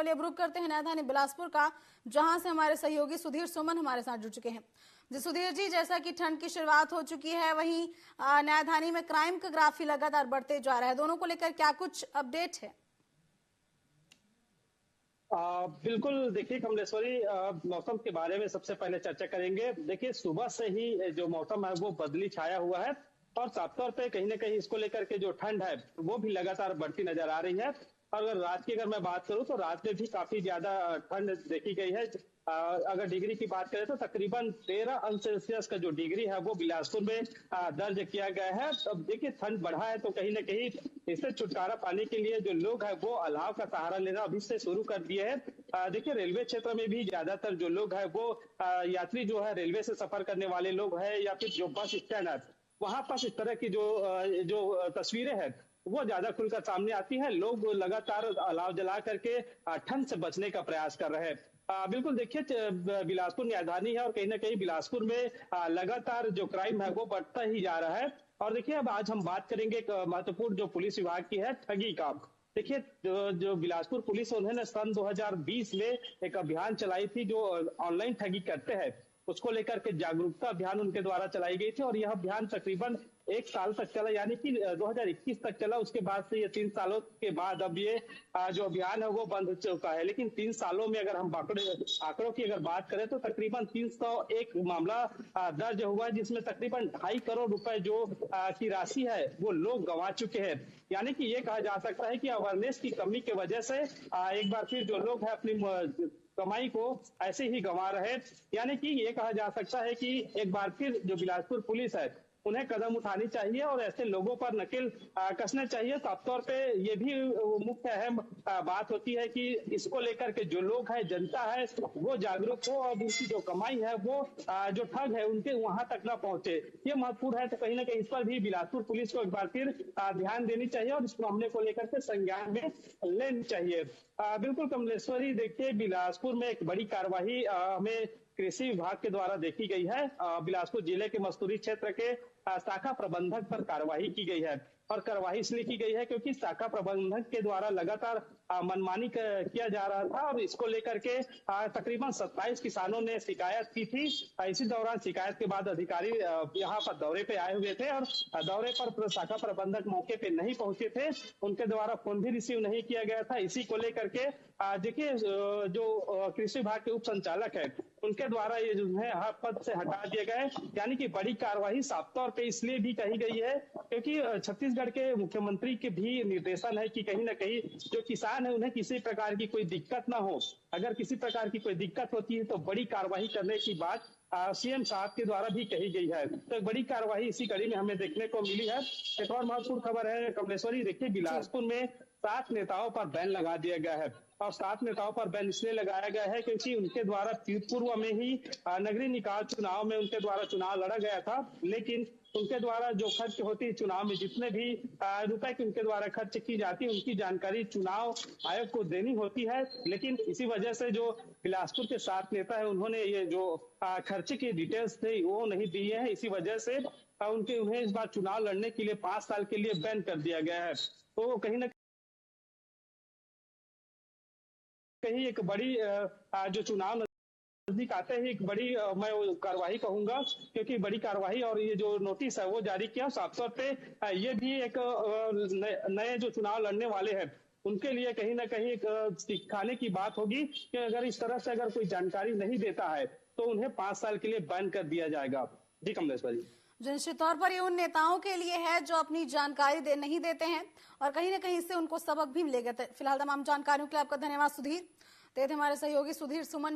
लिए अब रुख करते हैं न्यायधानी बिलासपुर का, जहां से हमारे सहयोगी सुधीर सुमन हमारे साथ जुड़ चुके हैं। जी सुधीर जी, जैसा कि ठंड की शुरुआत हो चुकी है, वहीं न्यायधानी में क्राइम का ग्राफ ही लगातार बढ़ते जा रहा है। दोनों को लेकर क्या कुछ अपडेट है? बिल्कुल, देखिए कमलेश्वरी, मौसम के बारे में सबसे पहले चर्चा करेंगे। देखिए सुबह से ही जो मौसम है वो बदली छाया हुआ है और साफ तौर पे कहीं न कहीं इसको लेकर के जो ठंड है वो भी लगातार बढ़ती नजर आ रही है। और अगर रात की मैं बात करूं तो रात में भी काफी ज्यादा ठंड देखी गई है। अगर डिग्री की बात करें तो तकरीबन 13 अंश सेल्सियस का जो डिग्री है वो बिलासपुर में दर्ज किया गया है। अब देखिए ठंड बढ़ा है तो कहीं न कहीं इससे छुटकारा पाने के लिए जो लोग हैं वो अलाव का सहारा लेना अभी से शुरू कर दिए हैं। देखिए रेलवे क्षेत्र में भी ज्यादातर जो लोग हैं वो यात्री जो है रेलवे से सफर करने वाले लोग हैं या फिर जो बस स्टैंड है वहां पर इस तरह की जो तस्वीरें हैं वो ज्यादा खुलकर सामने आती है। लोग लगातार अलाव जला करके ठंड से बचने का प्रयास कर रहे हैं। बिल्कुल देखिए बिलासपुर न्यायधानी है और कहीं ना कहीं बिलासपुर में लगातार जो क्राइम है वो बढ़ता ही जा रहा है। और देखिए अब आज हम बात करेंगे एक महत्वपूर्ण जो पुलिस विभाग की है ठगी का। देखिए जो बिलासपुर पुलिस उन्होंने सन 2020 में एक अभियान चलाई थी जो ऑनलाइन ठगी करते हैं उसको लेकर के जागरूकता अभियान उनके द्वारा चलाई गई थी और यह अभियान तकरीबन 1 साल तक चला, यानी कि 2021 तक चला। उसके बाद से ये 3 सालों के बाद अब ये जो अभियान है वो बंद हो चुका है। लेकिन 3 सालों में अगर हम आंकड़ों की अगर बात करें तो तकरीबन 301 मामला दर्ज हुआ है, जिसमें तकरीबन 2.5 करोड़ रुपए जो की राशि है वो लोग गंवा चुके हैं। यानी कि ये कहा जा सकता है कि अवेयरनेस की कमी की वजह से एक बार फिर जो लोग हैं अपनी कमाई को ऐसे ही गंवा रहे। यानी कि ये कहा जा सकता है कि एक बार फिर जो बिलासपुर पुलिस है उन्हें कदम उठानी चाहिए और ऐसे लोगों पर नकेल कसना चाहिए। साफ तौर पे ये भी मुख्य अहम बात होती है कि इसको लेकर के जो लोग हैं जनता है वो जागरूक हो और उनकी जो कमाई है वो जो ठग है उनके वहां तक ना पहुंचे। ये महत्वपूर्ण है। तो कहीं ना कहीं इस पर भी बिलासपुर पुलिस को एक बार फिर ध्यान देनी चाहिए और इस मामले को लेकर के संज्ञान में लेनी चाहिए। बिल्कुल कमलेश्वरी, देखिए बिलासपुर में एक बड़ी कार्यवाही हमें कृषि विभाग के द्वारा देखी गई है। बिलासपुर जिले के मस्तूरी क्षेत्र के शाखा प्रबंधक पर कार्रवाई की गई है और कार्रवाई इसलिए की गई है क्योंकि शाखा प्रबंधक के द्वारा लगातार मनमानी किया जा रहा था और इसको लेकर के तकरीबन 27 किसानों ने शिकायत की थी। इसी दौरान शिकायत के बाद अधिकारी यहाँ पर दौरे पे आए हुए थे और दौरे पर शाखा प्रबंधक मौके पे नहीं पहुंचे थे। उनके द्वारा फोन भी रिसीव नहीं किया गया था। इसी को लेकर के देखिए जो कृषि विभाग के उप संचालक है उनके द्वारा ये जो है पद से हटा दिए गए। यानी कि बड़ी कार्यवाही साफ तौर पे इसलिए भी कही गई है क्योंकि छत्तीसगढ़ के मुख्यमंत्री के भी निर्देशन है कि कहीं ना कहीं जो किसान है उन्हें किसी प्रकार की कोई दिक्कत ना हो। अगर किसी प्रकार की कोई दिक्कत होती है तो बड़ी कार्यवाही करने की बात सीएम साहब के द्वारा भी कही गई है। तो बड़ी कार्यवाही इसी कड़ी में हमें देखने को मिली है। एक और महत्वपूर्ण खबर है कमलेश्वरी, देखिए बिलासपुर में 7 नेताओं पर बैन लगा दिया गया है और 7 नेताओं पर बैन इसलिए लगाया गया है क्योंकि उनके द्वारा पूर्व में ही नगरीय निकाय चुनाव में उनके द्वारा चुनाव लड़ा गया था, लेकिन उनके द्वारा जो खर्च होती है चुनाव में जितने भी रुपए की उनके द्वारा खर्च की जाती है उनकी जानकारी चुनाव आयोग को देनी होती है। लेकिन इसी वजह से जो बिलासपुर के 7 नेता है उन्होंने ये जो खर्चे की डिटेल्स थे वो नहीं दी है। इसी वजह से उन्हें इस बार चुनाव लड़ने के लिए 5 साल के लिए बैन कर दिया गया है। तो कहीं ना कहीं एक बड़ी जो चुनाव नजदीक आते ही एक बड़ी मैं कार्रवाई कहूंगा क्योंकि बड़ी कार्रवाई और ये जो नोटिस है वो जारी किया। साफ तौर पे ये भी एक नए जो चुनाव लड़ने वाले हैं उनके लिए कहीं ना कहीं एक सिखाने की बात होगी कि अगर इस तरह से अगर कोई जानकारी नहीं देता है तो उन्हें 5 साल के लिए बैन कर दिया जाएगा। जी कमलेश्वर जी। निश्चित तौर पर ये उन नेताओं के लिए है जो अपनी जानकारी नहीं देते हैं और कहीं ना कहीं इससे उनको सबक भी मिलेगा। फिलहाल तमाम जानकारियों के लिए आपका धन्यवाद सुधीर। हमारे सहयोगी सुधीर सुमन